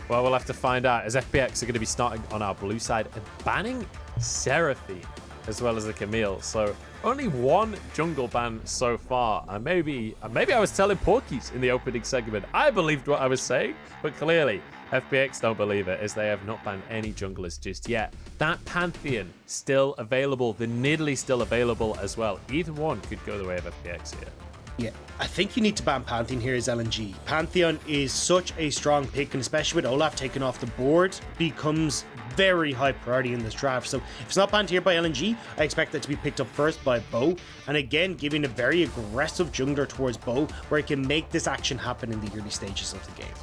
Well, we'll have to find out, as FPX are going to be starting on our blue side and banning Seraphine as well as the Camille. So only one jungle ban so far. And maybe I was telling Porkies in the opening segment. I believed what I was saying, but clearly FPX don't believe it, as they have not banned any junglers just yet. That Pantheon still available. The Nidalee still available as well. Either one could go the way of FPX here. Yeah, I think you need to ban Pantheon here as LNG. Pantheon is such a strong pick, and especially with Olaf taken off the board, becomes very high priority in this draft. So if it's not banned here by LNG, I expect it to be picked up first by Bo, and again giving a very aggressive jungler towards Bo, where he can make this action happen in the early stages of the game.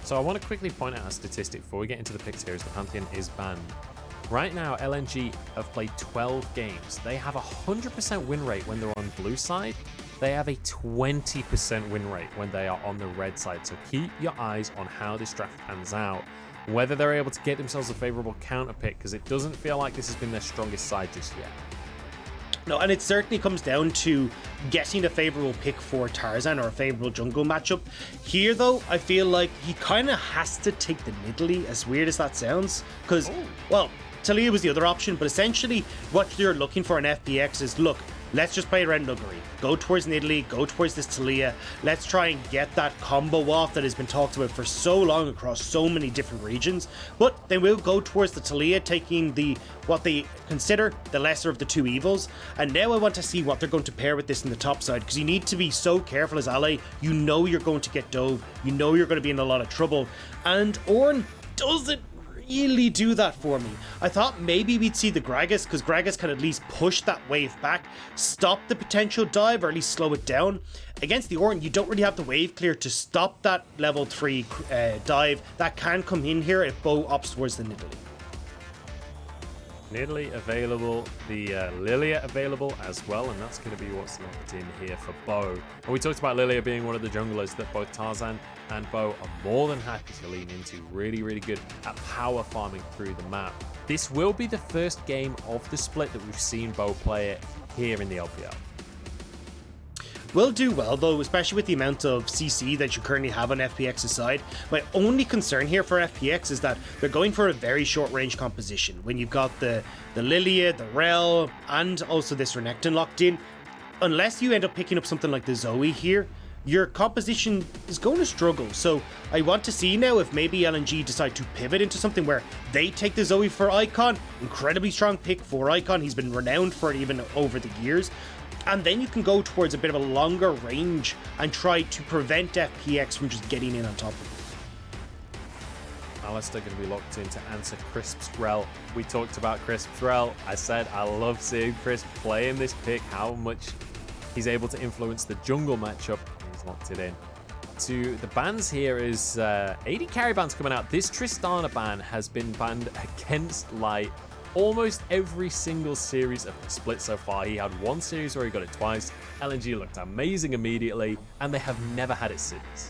So I want to quickly point out a statistic before we get into the picks here, as the Pantheon is banned. Right now, LNG have played 12 games. They have a 100% win rate when they're on blue side. They have a 20% win rate when they are on the red side. So keep your eyes on how this draft pans out, whether they're able to get themselves a favorable counter pick, because it doesn't feel like this has been their strongest side just yet. No, and it certainly comes down to getting a favorable pick for Tarzan or a favorable jungle matchup. Here, though, I feel like he kind of has to take the Nidalee, as weird as that sounds, because, well, Taliyah was the other option, but essentially what you're looking for in FPX is, look, let's just play around Nuguri. Go towards Nidalee, go towards this Taliyah. Let's try and get that combo off that has been talked about for so long across so many different regions. But they will go towards the Taliyah, taking what they consider the lesser of the two evils. And now I want to see what they're going to pair with this in the top side, because you need to be so careful as ally. You know you're going to get dove. You know you're going to be in a lot of trouble. And Ornn doesn't really do that for me. I thought maybe we'd see the Gragas, because Gragas can at least push that wave back, stop the potential dive, or at least slow it down. Against the Ornn, you don't really have the wave clear to stop that level 3 dive that can come in here if Bo opts towards the Nidalee. Nidalee available, the Lilia available as well, and that's going to be what's locked in here for Bo. And we talked about Lilia being one of the junglers that both Tarzan and Bo are more than happy to lean into. Really, really good at power farming through the map. This will be the first game of the split that we've seen Bo play it here in the LPL. Will do well, though, especially with the amount of CC that you currently have on FPX's side. My only concern here for FPX is that they're going for a very short range composition. When you've got the Lilia, the Rel, and also this Renekton locked in, unless you end up picking up something like the Zoe here, your composition is going to struggle. So I want to see now if maybe LNG decide to pivot into something where they take the Zoe for Icon. Incredibly strong pick for Icon. He's been renowned for it even over the years. And then you can go towards a bit of a longer range and try to prevent FPX from just getting in on top of it. Alistair going to be locked in to answer Crisp's Rel. We talked about Crisp's Rel. I said I love seeing Crisp play in this pick, how much he's able to influence the jungle matchup. He's locked it in. To the bans here is AD carry bans coming out. This Tristana ban has been banned against Light almost every single series of the split so far. He had one series where he got it twice. LNG looked amazing immediately, and they have never had it since.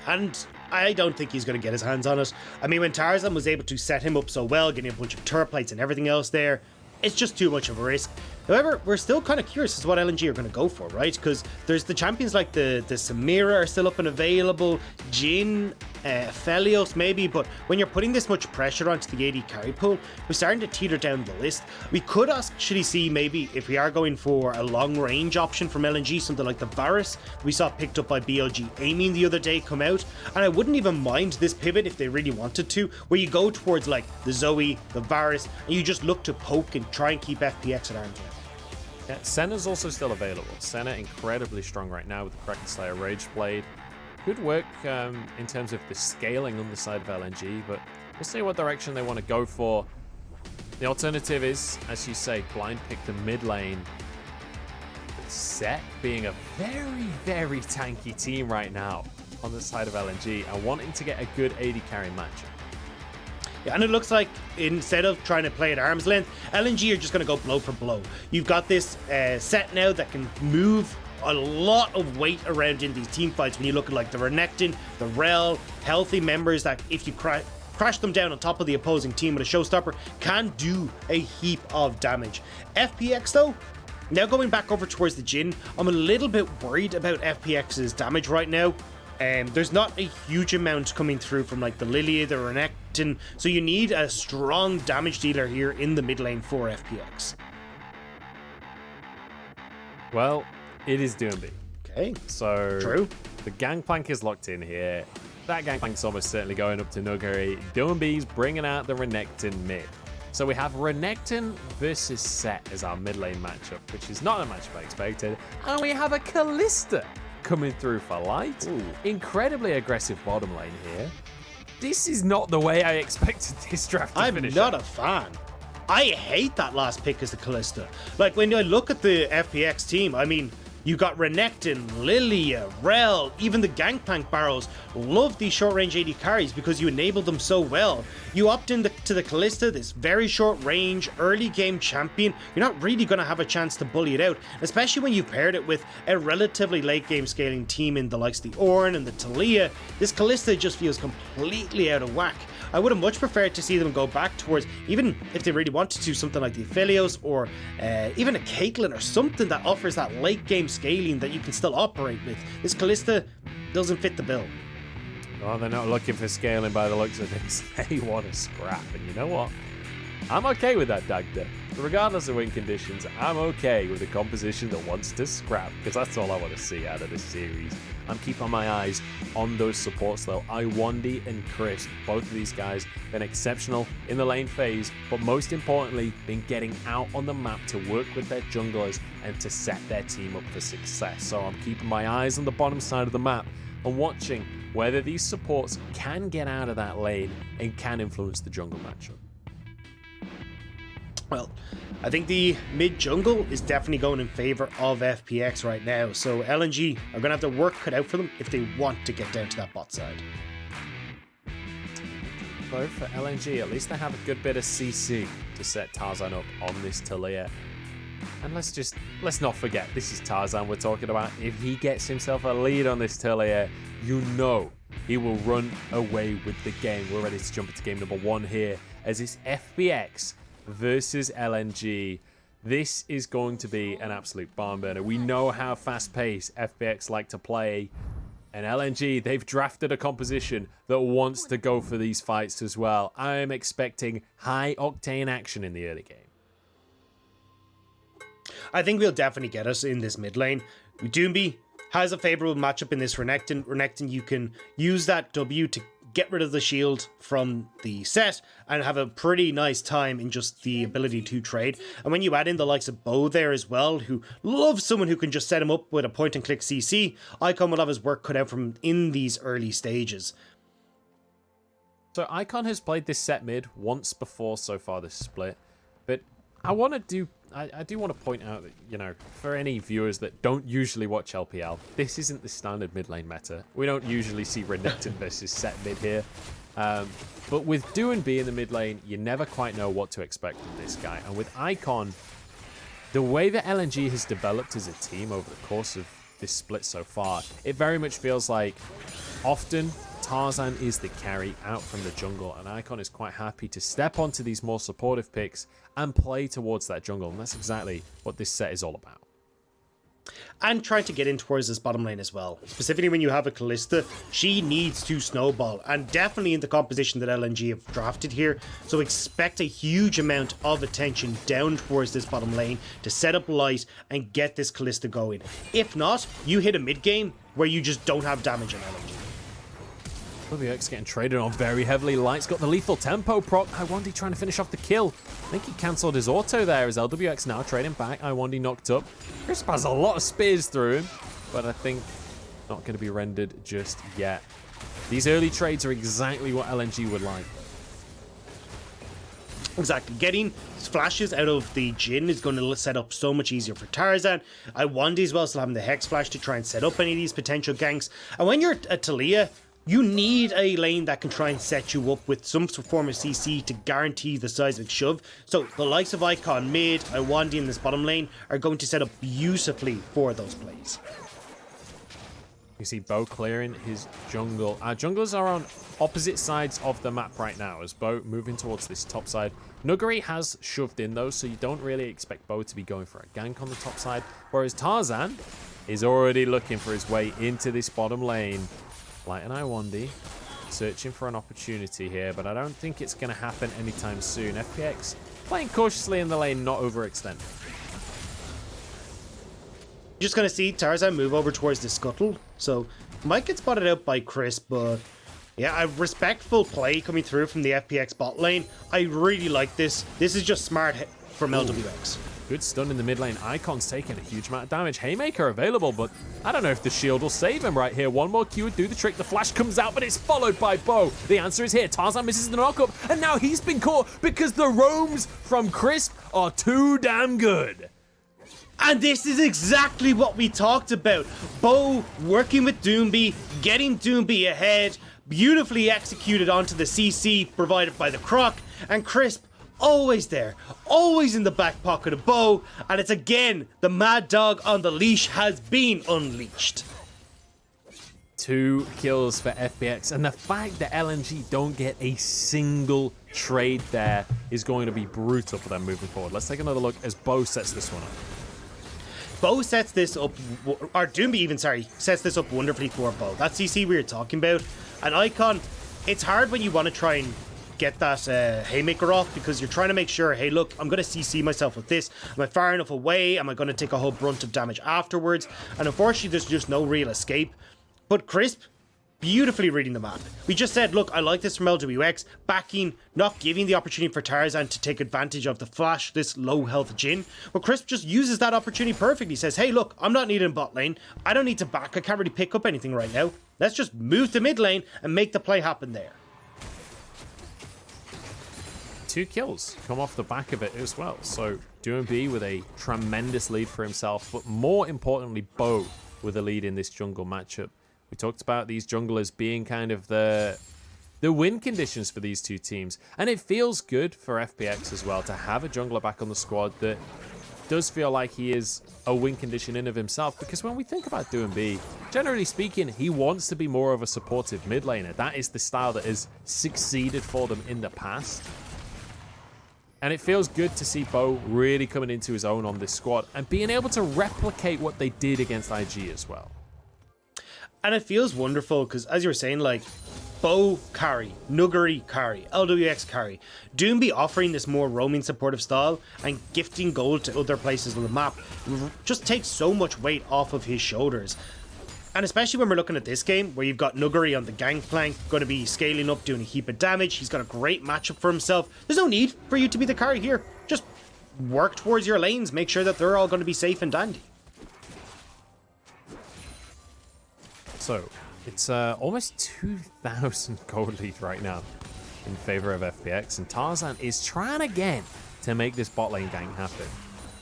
And I don't think he's going to get his hands on it. I mean, when Tarzan was able to set him up so well, getting a bunch of turret plates and everything else there, it's just too much of a risk. However, we're still kind of curious as to what LNG are going to go for, right? Because there's the champions like the Samira are still up and available, Jhin, Felios maybe, but when you're putting this much pressure onto the AD carry pool, we're starting to teeter down the list. We could actually see maybe if we are going for a long range option from LNG, something like the Varus we saw picked up by BLG Aiming the other day come out, and I wouldn't even mind this pivot if they really wanted to, where you go towards like the Zoe, the Varus, and you just look to poke and try and keep FPX at arm's length. Yeah, Senna's also still available. Senna incredibly strong right now with the Kraken Slayer Rage Blade. Good work in terms of the scaling on the side of LNG, but we'll see what direction they want to go for. The alternative is, as you say, blind pick the mid lane. But Set being a very, very tanky team right now on the side of LNG and wanting to get a good AD carry matchup. Yeah, and it looks like instead of trying to play at arm's length, LNG are just going to go blow for blow. You've got this Set now that can move a lot of weight around in these team fights when you look at like the Renekton, the Rel, healthy members that if you crash them down on top of the opposing team with a showstopper can do a heap of damage. FPX though, now going back over towards the Jhin, I'm a little bit worried about FPX's damage right now. There's not a huge amount coming through from like the Taliyah, the Renekton, so you need a strong damage dealer here in the mid lane for FPX. Well, it is Doinb. Okay. So True. The Gankplank is locked in here. That Gankplank's almost certainly going up to Nuguri. Doinb's bringing out the Renekton mid. So we have Renekton versus Set as our mid lane matchup, which is not a matchup I expected. And we have a Kalista coming through for light. Ooh. Incredibly aggressive bottom lane here. This is not the way I expected this draft to finish. I'm not a fan. I hate that last pick as the Kalista. Like, when I look at the FPX team, I mean, you got Renekton, Taliyah, Rel, even the Gankplank barrels love these short-range AD carries because you enable them so well. You opt in to the Kalista, this very short-range, early-game champion. You're not really going to have a chance to bully it out, especially when you've paired it with a relatively late-game scaling team in the likes of the Ornn and the Taliyah. This Kalista just feels completely out of whack. I would have much preferred to see them go back towards, even if they really wanted to, something like the Aphelios or even a Caitlyn or something that offers that late game scaling that you can still operate with. This Kalista doesn't fit the bill. Well, they're not looking for scaling by the looks of things. They want to scrap. And you know what? I'm okay with that, Dagda. Regardless of win conditions, I'm okay with a composition that wants to scrap, because that's all I want to see out of this series. I'm keeping my eyes on those supports though. Iwandy and Crisp, both of these guys, been exceptional in the lane phase, but most importantly, been getting out on the map to work with their junglers and to set their team up for success. So I'm keeping my eyes on the bottom side of the map and watching whether these supports can get out of that lane and can influence the jungle matchup. Well, I think the mid jungle is definitely going in favor of FPX right now. So LNG are going to have their work cut out for them if they want to get down to that bot side. Though for LNG, at least they have a good bit of CC to set Tarzan up on this Taliyah. And let's not forget, this is Tarzan we're talking about. If he gets himself a lead on this Taliyah, you know he will run away with the game. We're ready to jump into game number 1 here as it's FPX versus LNG. This is going to be an absolute barn burner. We know how fast-paced FPX like to play, and LNG, they've drafted a composition that wants to go for these fights as well. I am expecting high-octane action in the early game. I think we'll definitely get us in this mid lane. Doinb has a favorable matchup in this Renekton. Renekton, you can use that W to get rid of the shield from the set and have a pretty nice time in just the ability to trade. And when you add in the likes of Bo there as well, who loves someone who can just set him up with a point and click CC, Icon will have his work cut out from in these early stages. So Icon has played this set mid once before so far this split, but I do want to point out that, you know, for any viewers that don't usually watch LPL, this isn't the standard mid lane meta. We don't usually see Renekton versus Set mid here. But with Doinb in the mid lane, you never quite know what to expect from this guy. And with Icon, the way that LNG has developed as a team over the course of this split so far, it very much feels like often Tarzan is the carry out from the jungle, and Icon is quite happy to step onto these more supportive picks and play towards that jungle, and that's exactly what this set is all about. And trying to get in towards this bottom lane as well. Specifically when you have a Kalista, she needs to snowball, and definitely in the composition that LNG have drafted here. So expect a huge amount of attention down towards this bottom lane to set up light and get this Kalista going. If not, you hit a mid game where you just don't have damage on LNG. FPX getting traded on very heavily. Light's got the lethal tempo proc. Iwandy trying to finish off the kill. I think he cancelled his auto there as LWX now trading back. Iwandy knocked up. Crisp has a lot of spears through him, but I think not going to be rendered just yet. These early trades are exactly what LNG would like. Exactly. Getting flashes out of the Jhin is going to set up so much easier for Tarzan. Iwandy as well, still having the Hex Flash to try and set up any of these potential ganks. And when you're a Taliyah, you need a lane that can try and set you up with some form of CC to guarantee the seismic shove. So the likes of Icon mid, Iwandy in this bottom lane are going to set up beautifully for those plays. You see Bo clearing his jungle. Our junglers are on opposite sides of the map right now as Bo moving towards this top side. Nuguri has shoved in though, so you don't really expect Bo to be going for a gank on the top side. Whereas Tarzan is already looking for his way into this bottom lane. Light and Iwandy searching for an opportunity here, but I don't think it's going to happen anytime soon. FPX playing cautiously in the lane, not overextending. Just going to see Tarzan move over towards the scuttle. So might get spotted out by Crisp, but yeah, a respectful play coming through from the FPX bot lane. I really like this. This is just smart from LWX. Good stun in the mid lane. Icon's taking a huge amount of damage. Haymaker available, but I don't know if the shield will save him right here. One more Q would do the trick. The flash comes out, but it's followed by Bo. The answer is here. Tarzan misses the knockup, and now he's been caught because the roams from Crisp are too damn good. And this is exactly what we talked about. Bo working with Doinb, getting Doinb ahead, beautifully executed onto the CC provided by the Croc, and Crisp always there, always in the back pocket of Bo, and it's again, the mad dog on the leash has been unleashed. 2 kills for FPX, and the fact that LNG don't get a single trade there is going to be brutal for them moving forward. Let's take another look as Bo sets this one up. Bo sets this up, or Doinb even, sorry, sets this up wonderfully for Bo. That CC we were talking about, an Icon, it's hard when you want to try and get that Haymaker off because you're trying to make sure, hey, look, I'm going to CC myself with this. Am I far enough away? Am I going to take a whole brunt of damage afterwards? And unfortunately, there's just no real escape. But Crisp, beautifully reading the map. We just said, look, I like this from LWX, backing, not giving the opportunity for Tarzan to take advantage of the flash, this low health Jhin. But Crisp just uses that opportunity perfectly. He says, hey, look, I'm not needed in bot lane. I don't need to back. I can't really pick up anything right now. Let's just move to mid lane and make the play happen there. 2 kills come off the back of it as well. So Doinb with a tremendous lead for himself, but more importantly, Bo with a lead in this jungle matchup. We talked about these junglers being kind of the win conditions for these two teams, and it feels good for FPX as well to have a jungler back on the squad that does feel like he is a win condition in of himself, because when we think about Doinb, generally speaking, he wants to be more of a supportive mid laner. That is the style that has succeeded for them in the past. And it feels good to see Bo really coming into his own on this squad and being able to replicate what they did against IG as well. And it feels wonderful because, as you were saying, like, Bo carry, Nuguri carry, LWX carry, Doinb offering this more roaming supportive style and gifting gold to other places on the map just takes so much weight off of his shoulders. And especially when we're looking at this game where you've got Nuguri on the Gankplank going to be scaling up, doing a heap of damage. He's got a great matchup for himself. There's no need for you to be the carry here. Just work towards your lanes, make sure that they're all going to be safe and dandy. So it's almost 2,000 gold lead right now in favor of FPX, and Tarzan is trying again to make this bot lane gank happen.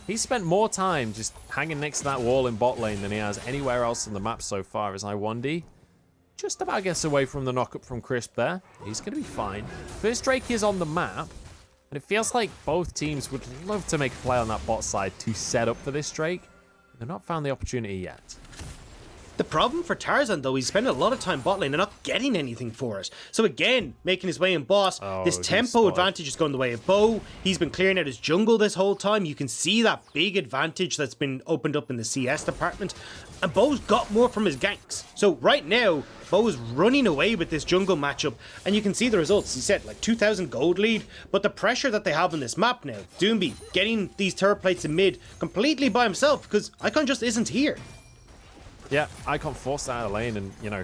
He's spent more time just hanging next to that wall in bot lane than he has anywhere else on the map so far, as Iwandy just about gets away from the knockup from Crisp there. He's going to be fine. First Drake is on the map, and it feels like both teams would love to make a play on that bot side to set up for this Drake. They've not found the opportunity yet. The problem for Tarzan, though, he's spending a lot of time bot lane and not getting anything for it. So again, making his way in bot, this tempo advantage is going the way of Bo. He's been clearing out his jungle this whole time. You can see that big advantage that's been opened up in the CS department. And Bo's got more from his ganks. So right now, Bo is running away with this jungle matchup. And you can see the results. He said like 2,000 gold lead. But the pressure that they have on this map now, Doinb getting these turret plates in mid completely by himself because Icon just isn't here. Yeah, Icon forced out of lane, and, you know,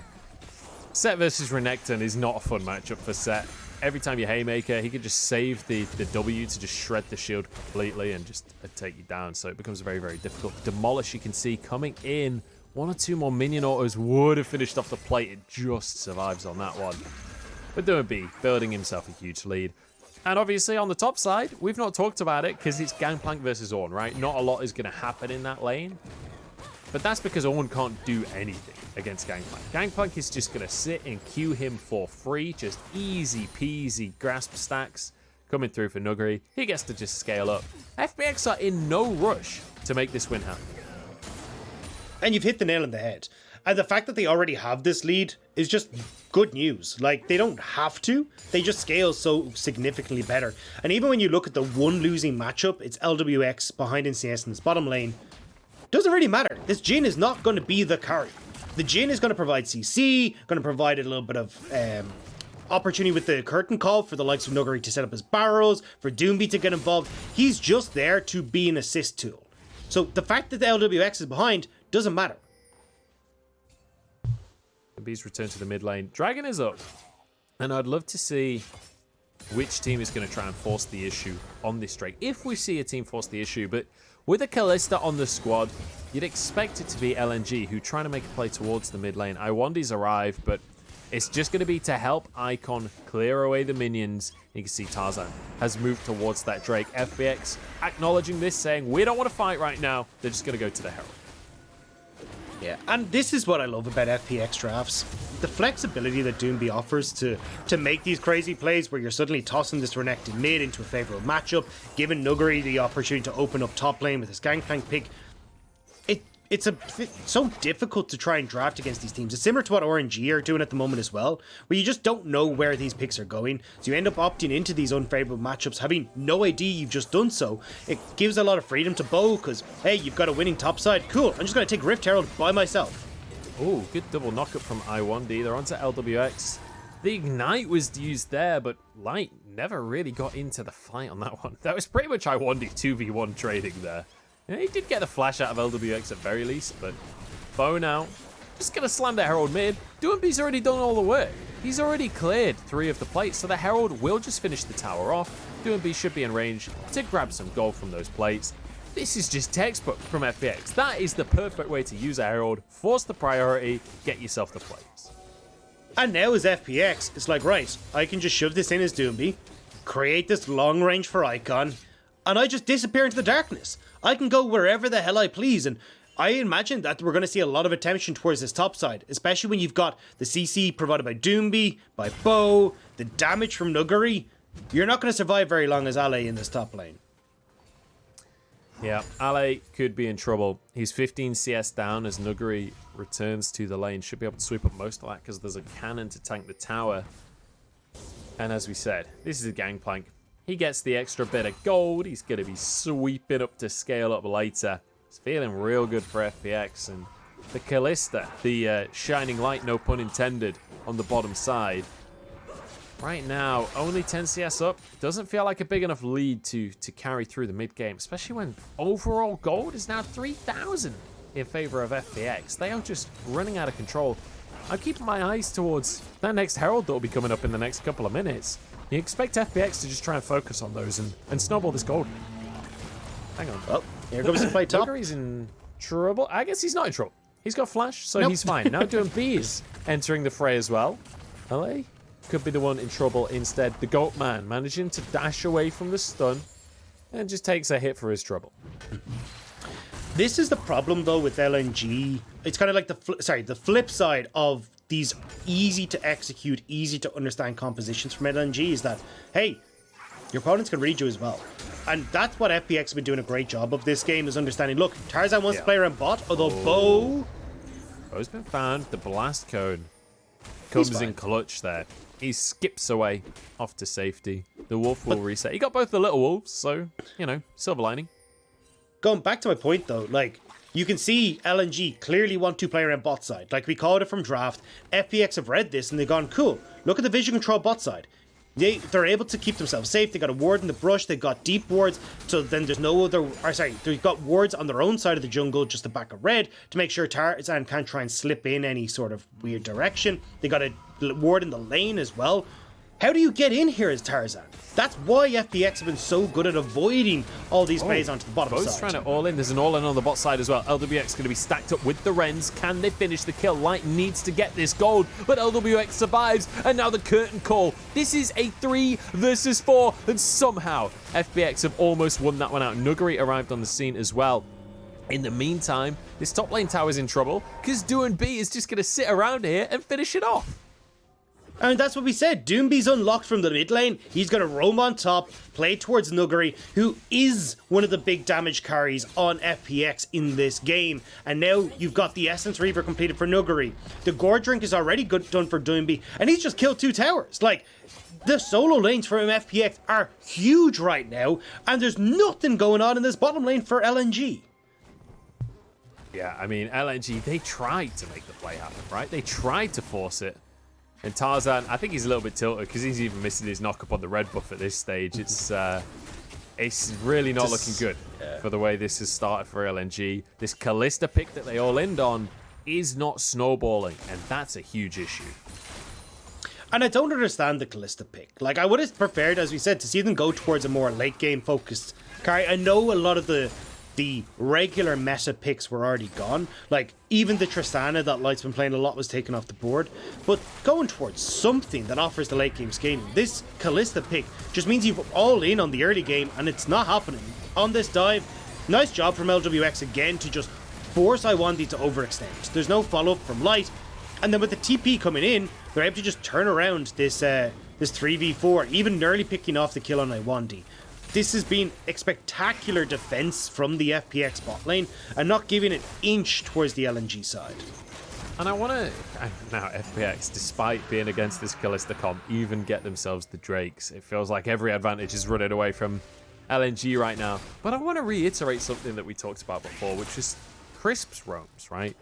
Set versus Renekton is not a fun matchup for Set. Every time you Haymaker, he could just save the W to just shred the shield completely and just take you down, so it becomes very, very difficult. Demolish, you can see, coming in. 1 or 2 more minion autos would have finished off the plate. It just survives on that one. But Doinb building himself a huge lead. And obviously, on the top side, we've not talked about it because it's Gankplank versus Ornn, right? Not a lot is going to happen in that lane. But that's because Ornn can't do anything against Gankplank. Gankplank is just going to sit and queue him for free. Just easy peasy grasp stacks coming through for Nuguri. He gets to just scale up. FPX are in no rush to make this win happen. And you've hit the nail on the head. And the fact that they already have this lead is just good news. Like, they don't have to. They just scale so significantly better. And even when you look at the one losing matchup, it's LWX behind NCS in his bottom lane. Doesn't really matter. This Jhin is not going to be the carry. the Jhin is going to provide CC, going to provide a little bit of opportunity with the curtain call for the likes of Nuguri to set up his barrows, for Doinb to get involved. He's just there to be an assist tool. So the fact that the LWX is behind doesn't matter. Doinb's returned to the mid lane. Dragon is up. And I'd love to see which team is going to try and force the issue on this Drake. If we see a team force the issue, but with a Kalista on the squad, you'd expect it to be LNG, who trying to make a play towards the mid lane. Iwandy's arrived, but it's just going to be to help Icon clear away the minions. You can see Tarzan has moved towards that Drake. FPX acknowledging this, saying, we don't want to fight right now. They're just going to go to the Herald. Yeah, and this is what I love about FPX drafts. The flexibility that Doinb offers to make these crazy plays where you're suddenly tossing this Renekton mid into a favorable matchup, giving Nuguri the opportunity to open up top lane with his Gankplank pick. It's so difficult to try and draft against these teams. It's similar to what RNG are doing at the moment as well, where you just don't know where these picks are going. So you end up opting into these unfavorable matchups, having no idea you've just done so. It gives a lot of freedom to Bo, because, hey, you've got a winning top side. Cool, I'm just going to take Rift Herald by myself. Oh, good double knockup from Iwandy. They're onto LWX. The Ignite was used there, but Light never really got into the fight on that one. That was pretty much Iwandy 2v1 trading there. Yeah, he did get the flash out of LWX at very least, but Bo now just gonna slam the Herald mid. Doinb's already done all the work. He's already cleared 3 of the plates, so the Herald will just finish the tower off. Doinb should be in range to grab some gold from those plates. This is just textbook from FPX. That is the perfect way to use a Herald. Force the priority, get yourself the plates. And now as FPX, it's like, right, I can just shove this in as Doinb, create this long range for Icon, and I just disappear into the darkness. I can go wherever the hell I please, and I imagine that we're going to see a lot of attention towards this top side, especially when you've got the CC provided by Doinb, by Bo, the damage from Nuguri. You're not going to survive very long as Ale in this top lane. Yeah, Ale could be in trouble. He's 15 CS down as Nuguri returns to the lane. Should be able to sweep up most of that because there's a cannon to tank the tower. And as we said, this is a Gangplank. He gets the extra bit of gold. He's going to be sweeping up to scale up later. It's feeling real good for FPX. And the Kalista, the shining light, no pun intended, on the bottom side. Right now, only 10 CS up. Doesn't feel like a big enough lead to carry through the mid game, especially when overall gold is now 3,000 in favor of FPX. They are just running out of control. I'm keeping my eyes towards that next Herald that will be coming up in the next couple of minutes. You expect FPX to just try and focus on those and snowball this gold. Hang on. Well, here comes the play top. Nuguri's in trouble. I guess he's not in trouble. He's got flash, so he's fine. Now Doinb is entering the fray as well. LA could be the one in trouble instead. The Goat Man managing to dash away from the stun and just takes a hit for his trouble. This is the problem though with LNG. It's kind of like the flip side of these easy to execute, easy to understand compositions from LNG is that, hey, your opponents can read you as well. And that's what FPX has been doing a great job of this game, is understanding, look, Tarzan wants to play around bot, although Bo's been found. The blast cone comes in clutch there. He skips away off to safety. The wolf will reset. He got both the little wolves, so, you know, silver lining. Going back to my point though, like, you can see LNG clearly want to play around bot side. Like we called it from draft. FPX have read this and they've gone, cool, look at the vision control bot side. They're able to keep themselves safe. They got a ward in the brush. They've got deep wards. So then there's no other, they've got wards on their own side of the jungle just to back a red to make sure Tarzan can't try and slip in any sort of weird direction. They got a ward in the lane as well. How do you get in here as Tarzan? That's why FPX have been so good at avoiding all these plays onto the bottom side. Bo's trying to all in. There's an all in on the bot side as well. LWX going to be stacked up with the Rens. Can they finish the kill? Light needs to get this gold, but LWX survives. And now the curtain call. This is a 3 versus 4, and somehow FPX have almost won that one out. Nuguri arrived on the scene as well. In the meantime, this top lane tower is in trouble because Doinb is just going to sit around here and finish it off. And that's what we said. Doinb's unlocked from the mid lane. He's going to roam on top, play towards Nuguri, who is one of the big damage carries on FPX in this game. And now you've got the Essence Reaver completed for Nuguri. The Gore Drink is already done for Doinb, and he's just killed 2 towers. Like, the solo lanes for FPX are huge right now, and there's nothing going on in this bottom lane for LNG. Yeah, I mean, LNG, they tried to make the play happen, right? They tried to force it. And Tarzan, I think he's a little bit tilted because he's even missing his knock up on the red buff at this stage. It's really not looking good for the way this has started for LNG. This Kalista pick that they all end on is not snowballing, and that's a huge issue. And I don't understand the Kalista pick. Like, I would have preferred, as we said, to see them go towards a more late game focused carry. I know a lot of the regular meta picks were already gone. Like, even the Tristana that Light's been playing a lot was taken off the board. But going towards something that offers the late game scaling, this Kalista pick just means you're all in on the early game, and it's not happening. On this dive, nice job from LWX again to just force Iwandy to overextend. There's no follow-up from Light. And then with the TP coming in, they're able to just turn around this 3v4, even nearly picking off the kill on Iwandy. This has been a spectacular defense from the FPX bot lane and not giving an inch towards the LNG side. And I want to, now FPX, despite being against this Kalista comp, even get themselves the Drakes. It feels like every advantage is running away from LNG right now. But I want to reiterate something that we talked about before, which is Crisp's roams, right?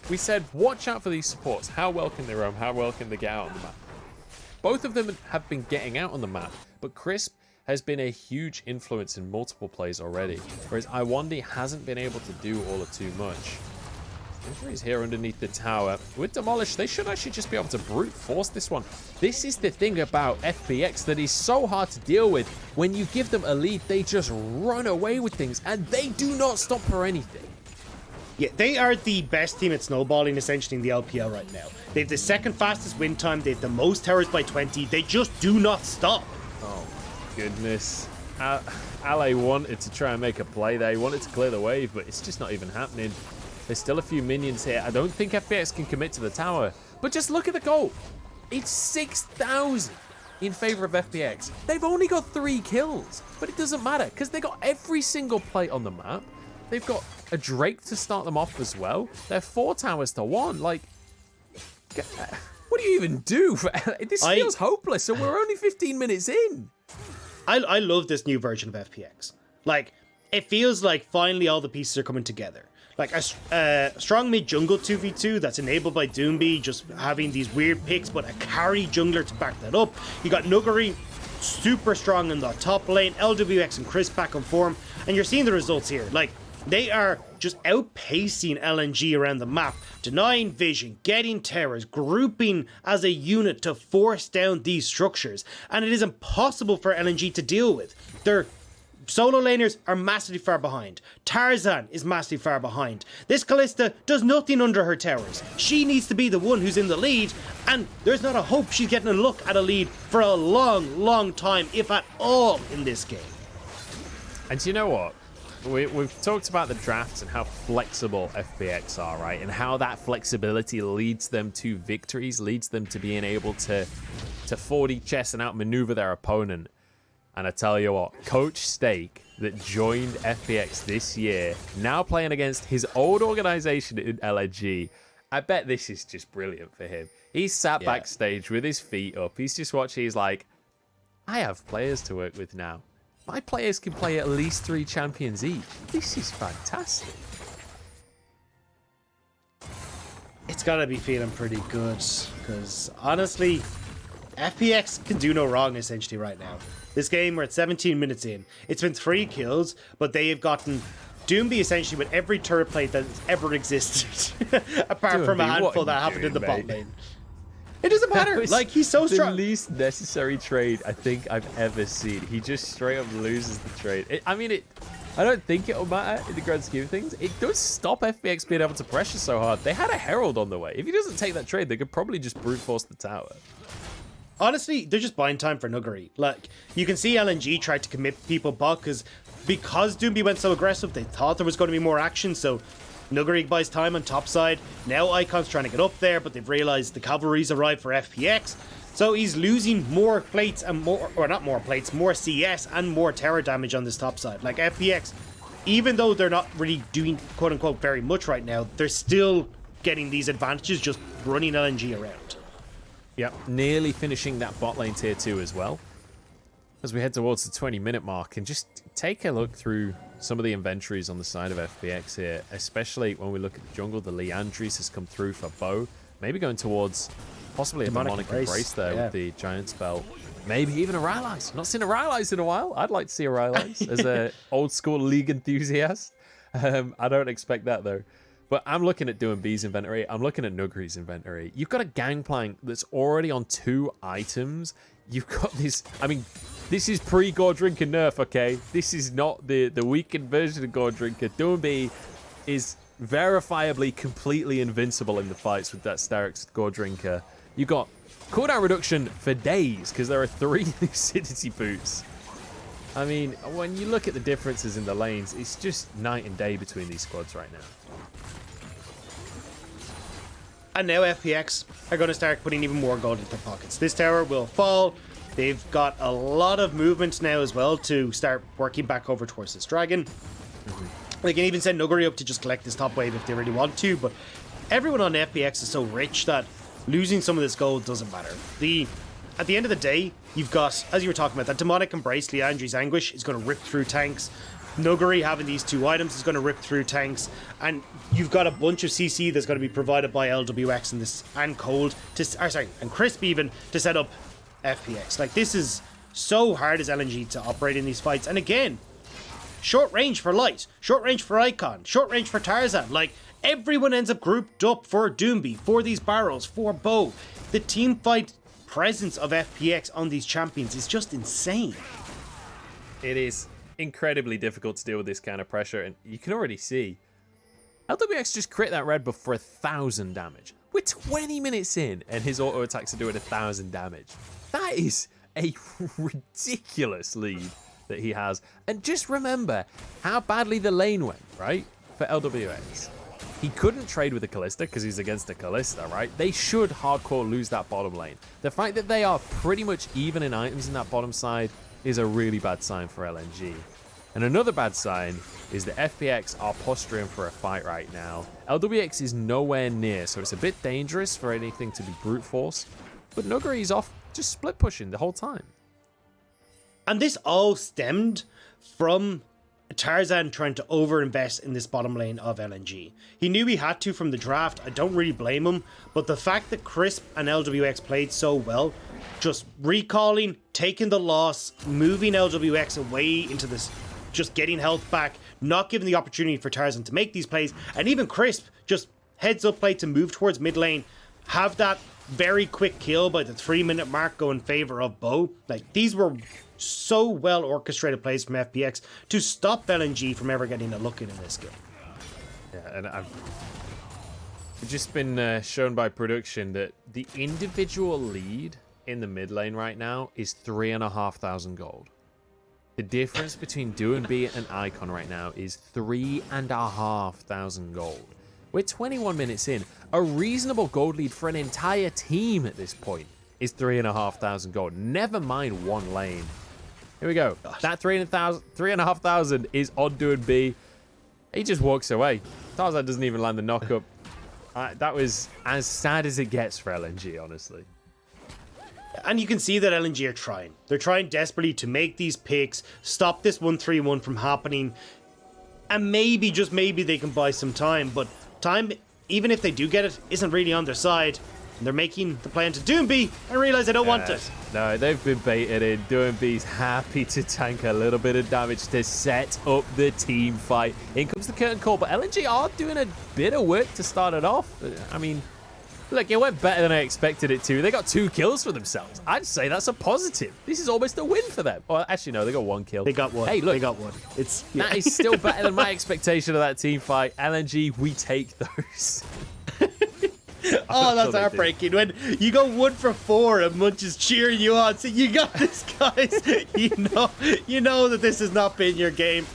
We said, watch out for these supports. How well can they roam? How well can they get out on the map? Both of them have been getting out on the map, but Crisp has been a huge influence in multiple plays already, whereas Iwandy hasn't been able to do all of too much. Injuries here underneath the tower. With Demolish, they should actually just be able to brute force this one. This is the thing about FPX that is so hard to deal with. When you give them a lead, they just run away with things, and they do not stop for anything. Yeah, they are the best team at snowballing essentially in the LPL right now. They have the second fastest win time, they have the most towers by 20, they just do not stop. Oh my goodness. LA wanted to try and make a play there, he wanted to clear the wave, but it's just not even happening. There's still a few minions here. I don't think FPX can commit to the tower, but just look at the goal. It's 6,000 in favor of FPX. They've only got 3 kills, but it doesn't matter because they got every single plate on the map. They've got a Drake to start them off as well. They're 4 towers to 1. Like, what do you even do? This feels hopeless, and we're only 15 minutes in. I love this new version of FPX. Like, it feels like finally all the pieces are coming together. Like a strong mid jungle 2v2 that's enabled by Doinb, just having these weird picks, but a carry jungler to back that up. You got Nuguri super strong in the top lane, LWX and Chris back on form, and you're seeing the results here. Like, they are just outpacing LNG around the map, denying vision, getting towers, grouping as a unit to force down these structures, and it is impossible for LNG to deal with. Their solo laners are massively far behind. Tarzan is massively far behind. This Kalista does nothing under her towers. She needs to be the one who's in the lead, and there's not a hope she's getting a look at a lead for a long, long time, if at all, in this game. And you know what? We've talked about the drafts and how flexible FPX are, right? And how that flexibility leads them to victories, leads them to being able to 4D chess and outmaneuver their opponent. And I tell you what, Coach Steak that joined FPX this year, now playing against his old organization in LNG, I bet this is just brilliant for him. He's sat backstage with his feet up. He's just watching. He's like, I have players to work with now. My players can play at least 3 champions each. This is fantastic. It's got to be feeling pretty good, because honestly, FPX can do no wrong essentially right now. This game, we're at 17 minutes in. It's been 3 kills, but they have gotten Doinb essentially with every turret plate that has ever existed, apart from a handful that happened in the bot lane. It doesn't matter. Like, he's so strong. The least necessary trade I think I've ever seen. He just straight up loses the trade. I don't think it'll matter in the grand scheme of things. It does stop FPX being able to pressure so hard. They had a Herald on the way. If he doesn't take that trade, they could probably just brute force the tower. Honestly, they're just buying time for Nuguri. Like, you can see LNG tried to commit people back because Doinb went so aggressive, they thought there was going to be more action, so Nuguri buys time on top side. Now Icon's trying to get up there, but they've realized the cavalry's arrived for FPX. So he's losing more plates and more CS and more tower damage on this top side. Like, FPX, even though they're not really doing quote unquote very much right now, they're still getting these advantages just running LNG around. Yep, nearly finishing that bot lane tier 2 as well. as we head towards the 20-minute mark, and just take a look through some of the inventories on the side of FPX here, especially when we look at the jungle. The Leandris has come through for Bo, maybe going towards possibly a demonic embrace there with the giant spell. Maybe even a Rylai's. Not seen a Rylai's in a while. I'd like to see a Rylai's as an old school League enthusiast. I don't expect that though. But I'm looking at Doinb's inventory. I'm looking at Nuguri's inventory. You've got a Gankplank that's already on 2 items. You've got this. I mean, this is pre-Gore Drinker nerf, okay? This is not the weakened version of Gore Drinker. Doinb is verifiably completely invincible in the fights with that Starix Gore Drinker. You've got cooldown reduction for days because there are 3 lucidity boots. I mean, when you look at the differences in the lanes, it's just night and day between these squads right now. And now FPX are going to start putting even more gold into their pockets. This tower will fall. They've got a lot of movement now as well to start working back over towards this dragon. They can even send Nuguri up to just collect this top wave if they really want to, but everyone on FPX is so rich that losing some of this gold doesn't matter. At the end of the day, you've got, as you were talking about, that demonic embrace, Leandri's Anguish, is going to rip through tanks. Nuguri having these 2 items is going to rip through tanks, and you've got a bunch of CC that's going to be provided by LWX and this and Cold and Crisp even to set up FPX. Like, this is so hard as LNG to operate in these fights. And again, short range for Light, short range for Icon, short range for Tarzan. Like, everyone ends up grouped up for Doinb, for these barrels, for Bo. The team fight presence of FPX on these champions is just insane. It is incredibly difficult to deal with this kind of pressure, and you can already see LWX just crit that red buff for 1,000 damage. We're 20 minutes in and his auto attacks are doing 1,000 damage. That is a ridiculous lead that he has. And just remember how badly the lane went, right, for LWX. He couldn't trade with the Kalista because he's against the Kalista, right? They should hardcore lose that bottom lane. The fact that they are pretty much even in items in that bottom side is a really bad sign for LNG. And another bad sign is that FPX are posturing for a fight right now. LWX is nowhere near, so it's a bit dangerous for anything to be brute force. But Nuguri's off just split pushing the whole time. And this all stemmed from Tarzan trying to overinvest in this bottom lane of LNG. He knew he had to from the draft. I don't really blame him. But the fact that Crisp and LWX played so well, just recalling, taking the loss, moving LWX away into this, just getting health back, not giving the opportunity for Tarzan to make these plays, and even Crisp just heads up play to move towards mid lane, have that very quick kill by the 3-minute mark go in favor of Bo. Like, these were so well orchestrated plays from FPX to stop LNG from ever getting a look in this game. Yeah, and I've just been shown by production that the individual lead in the mid lane right now is 3,500 gold. The difference between Doinb and Icon right now is 3,500 gold. We're 21 minutes in. A reasonable gold lead for an entire team at this point is 3,500 gold. Never mind one lane. Here we go. Gosh. That 3,500 is on Doinb. He just walks away. Tarzan doesn't even land the knockup. That was as sad as it gets for LNG, honestly. And you can see that LNG are trying. They're trying desperately to make these picks, stop this 1-3-1 from happening, and maybe, just maybe, they can buy some time. But time, even if they do get it, isn't really on their side. And they're making the play into Doinb and realize they don't want it. No, they've been baited in. Doinb's happy to tank a little bit of damage to set up the team fight. In comes the curtain call, but LNG are doing a bit of work to start it off. I mean, look, it went better than I expected it to. They got 2 kills for themselves. I'd say that's a positive. This is almost a win for them. Well, actually, no, they got 1 kill. They got 1. Hey, look. They got 1. That is still better than my expectation of that team fight. LNG, we take those. Oh, that's heartbreaking. When you go 1 for 4 and Munch is cheering you on, so you got this, guys. You know that this has not been your game.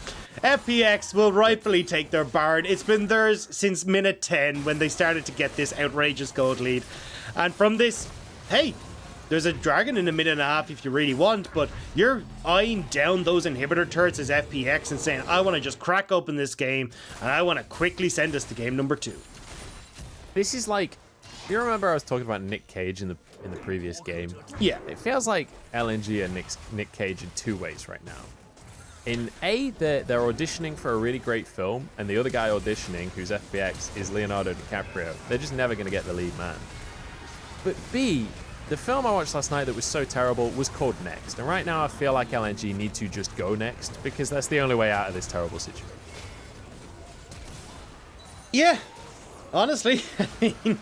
FPX will rightfully take their Baron. It's been theirs since minute 10 when they started to get this outrageous gold lead. And from this, hey, there's a dragon in a minute and a half if you really want, but you're eyeing down those inhibitor turrets as FPX and saying, I want to just crack open this game and I want to quickly send us to game number 2. This is like, you remember I was talking about Nick Cage in the in the previous game. Yeah. It feels like LNG and Nick Cage in two ways right now. In A, they're auditioning for a really great film, and the other guy auditioning, who's FPX, is Leonardo DiCaprio. They're just never going to get the lead man. But B, the film I watched last night that was so terrible was called Next. And right now I feel like LNG need to just go next, because that's the only way out of this terrible situation. Yeah, honestly. And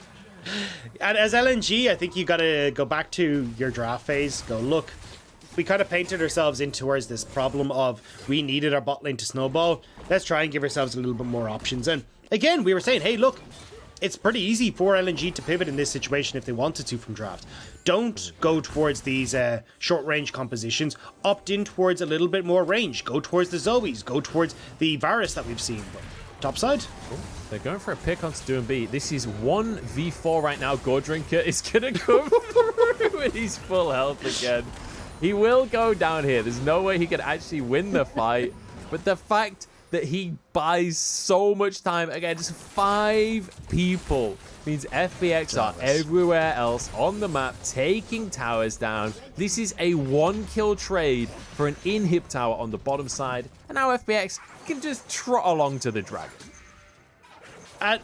as LNG, I think you got to go back to your draft phase. Go, look, we kind of painted ourselves in towards this problem of we needed our bot lane to snowball. Let's try and give ourselves a little bit more options. And again, we were saying, hey, look, it's pretty easy for LNG to pivot in this situation if they wanted to from draft. Don't go towards these short-range compositions. Opt in towards a little bit more range. Go towards the Zoes. Go towards the Varus that we've seen. But topside? They're going for a pick onto Doinb. This is 1v4 right now. Goredrinker is going to come through and he's full health again. He will go down here. There's no way he can actually win the fight. But the fact that he buys so much time, again, just 5 people, means FPX are everywhere else on the map, taking towers down. This is a 1-kill trade for an inhib tower on the bottom side. And now FPX can just trot along to the dragon. And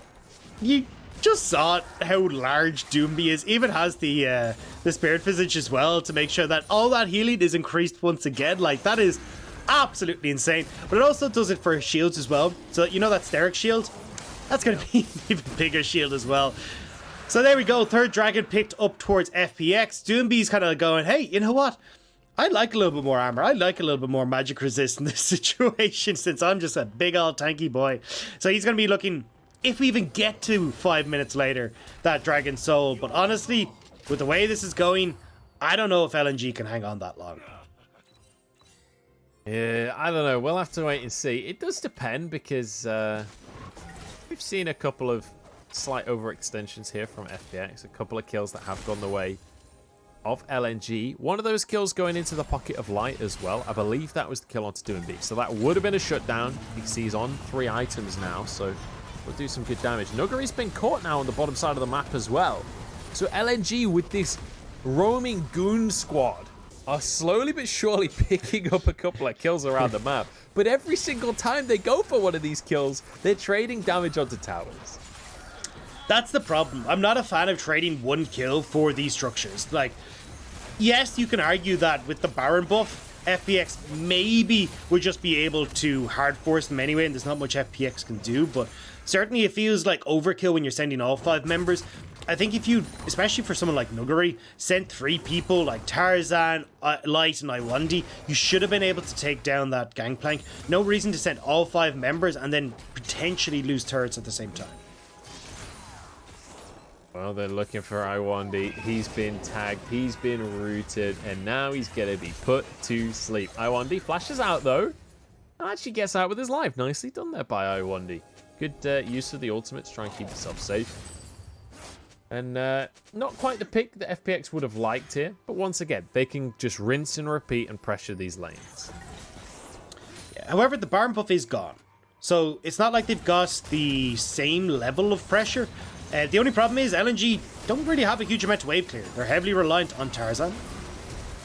you just saw how large Doinb is. Even has the Spirit Visage as well to make sure that all that healing is increased once again. Like, that is absolutely insane. But it also does it for shields as well. So, you know that Steric shield? That's going to be an even bigger shield as well. So there we go. Third dragon picked up towards FPX. Doinb's kind of going, hey, you know what? I'd like a little bit more armor. I'd like a little bit more magic resist in this situation since I'm just a big old tanky boy. So he's going to be looking, if we even get to 5 minutes later, that Dragon Soul. But honestly, with the way this is going, I don't know if LNG can hang on that long. Yeah, I don't know. We'll have to wait and see. It does depend because we've seen a couple of slight overextensions here from FPX. A couple of kills that have gone the way of LNG. One of those kills going into the pocket of light as well. I believe that was the kill onto Doinb. So that would have been a shutdown. You can see he's on 3 items now, so we'll do some good damage. Nuguri's been caught now on the bottom side of the map as well. So LNG with this roaming goon squad are slowly but surely picking up a couple of kills around the map. But every single time they go for one of these kills, they're trading damage onto towers. That's the problem. I'm not a fan of trading 1 kill for these structures. Like, yes, you can argue that with the Baron buff, FPX maybe would just be able to hard force them anyway, and there's not much FPX can do, but certainly it feels like overkill when you're sending all 5 members. I think if you, especially for someone like Nuguri, sent 3 people like Tarzan, Light, and Iwandy, you should have been able to take down that Gankplank. No reason to send all 5 members and then potentially lose turrets at the same time. Well, they're looking for Iwandy. He's been tagged, he's been rooted, and now he's going to be put to sleep. Iwandy flashes out, though, and actually gets out with his life. Nicely done there by Iwandy. Good use of the ultimate to try and keep himself safe. And not quite the pick that FPX would have liked here, but once again, they can just rinse and repeat and pressure these lanes. Yeah, however, the Baron buff is gone, so it's not like they've got the same level of pressure. The only problem is LNG don't really have a huge amount to wave clear. They're heavily reliant on Tarzan.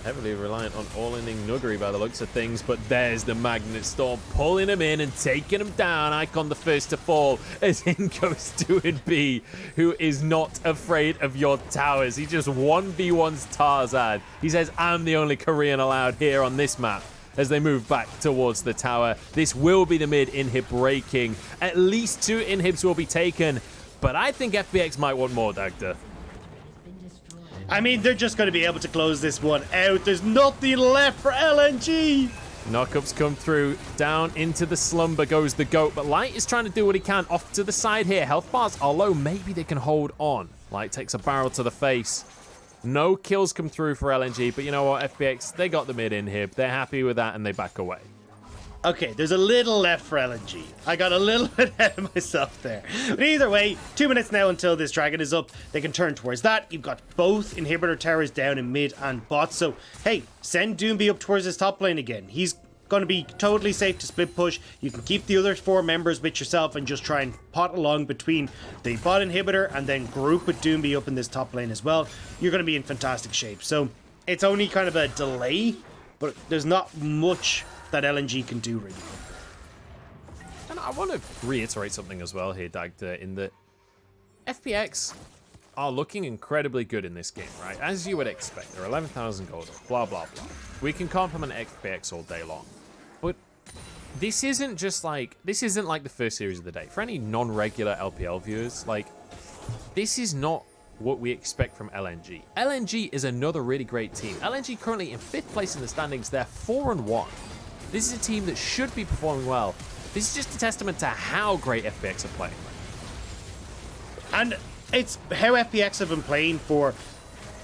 Heavily reliant on all-inning Nuguri by the looks of things, but there's the Magnet Storm pulling him in and taking him down. Icon the first to fall as in goes Doinb, who is not afraid of your towers. He just 1v1s Tarzan. He says, I'm the only Korean allowed here on this map. As they move back towards the tower, this will be the mid inhib breaking. At least 2 inhibs will be taken, but I think FPX might want more, Dagda. I mean, they're just going to be able to close this one out. There's nothing left for LNG. Knockups come through. Down into the slumber goes the GOAT, but Light is trying to do what he can. Off to the side here. Health bars are low. Maybe they can hold on. Light takes a barrel to the face. No kills come through for LNG, but you know what, FPX, they got the mid inhib. They're happy with that, and they back away. Okay, there's a little left for LNG. I got a little bit ahead of myself there. But either way, 2 minutes now until this dragon is up. They can turn towards that. You've got both inhibitor towers down in mid and bot. So, hey, send Doinb up towards his top lane again. He's going to be totally safe to split push. You can keep the other 4 members with yourself and just try and pot along between the bot inhibitor and then group with Doinb up in this top lane as well. You're going to be in fantastic shape. So it's only kind of a delay, but there's not much that LNG can do really. And I want to reiterate something as well here, Dagda, in that FPX are looking incredibly good in this game, right? As you would expect, they're 11,000 gold, blah, blah, blah. We can compliment FPX all day long. But this isn't just like, this isn't like the first series of the day. For any non-regular LPL viewers, like, this is not what we expect from LNG. LNG is another really great team. LNG currently in 5th place in the standings. They're 4-1. This is a team that should be performing well. This is just a testament to how great FPX are playing. And it's how FPX have been playing for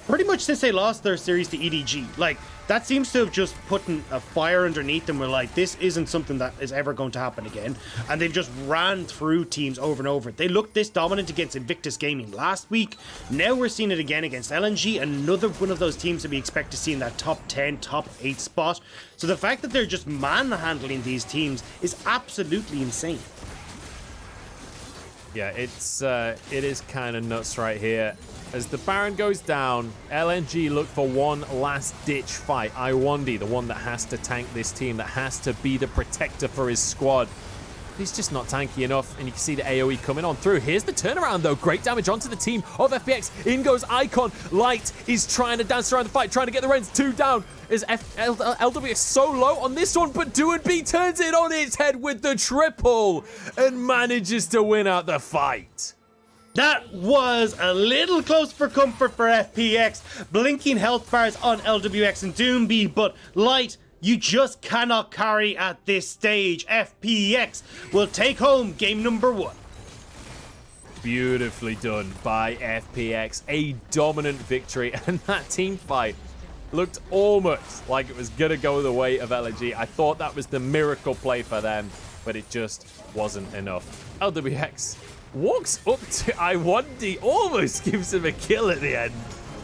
pretty much since they lost their series to EDG. Like, that seems to have just put a fire underneath them. We're like, this isn't something that is ever going to happen again. And they've just ran through teams over and over. They looked this dominant against Invictus Gaming last week. Now we're seeing it again against LNG, another one of those teams that we expect to see in that top 10, top 8 spot. So the fact that they're just manhandling these teams is absolutely insane. Yeah, it is kind of nuts right here. As the Baron goes down, LNG look for one last ditch fight. Iwandy, the one that has to tank this team, that has to be the protector for his squad. He's just not tanky enough, and you can see the AoE coming on through. Here's the turnaround, though. Great damage onto the team of FPX. In goes Icon. Light is trying to dance around the fight, trying to get the Rens 2 down. Is LW is so low on this one, but Doinb turns it on its head with the triple and manages to win out the fight. That was a little close for comfort for FPX. Blinking health bars on LWX and Doinb, but Light, you just cannot carry at this stage. FPX will take home game number 1. Beautifully done by FPX. A dominant victory, and that team fight looked almost like it was going to go the way of LNG. I thought that was the miracle play for them, but it just wasn't enough. LWX walks up to Iwandy, almost gives him a kill at the end,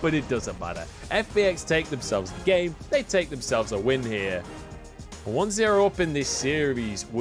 but it doesn't matter. FPX take themselves the game. They take themselves a win here. 1-0 up in this series with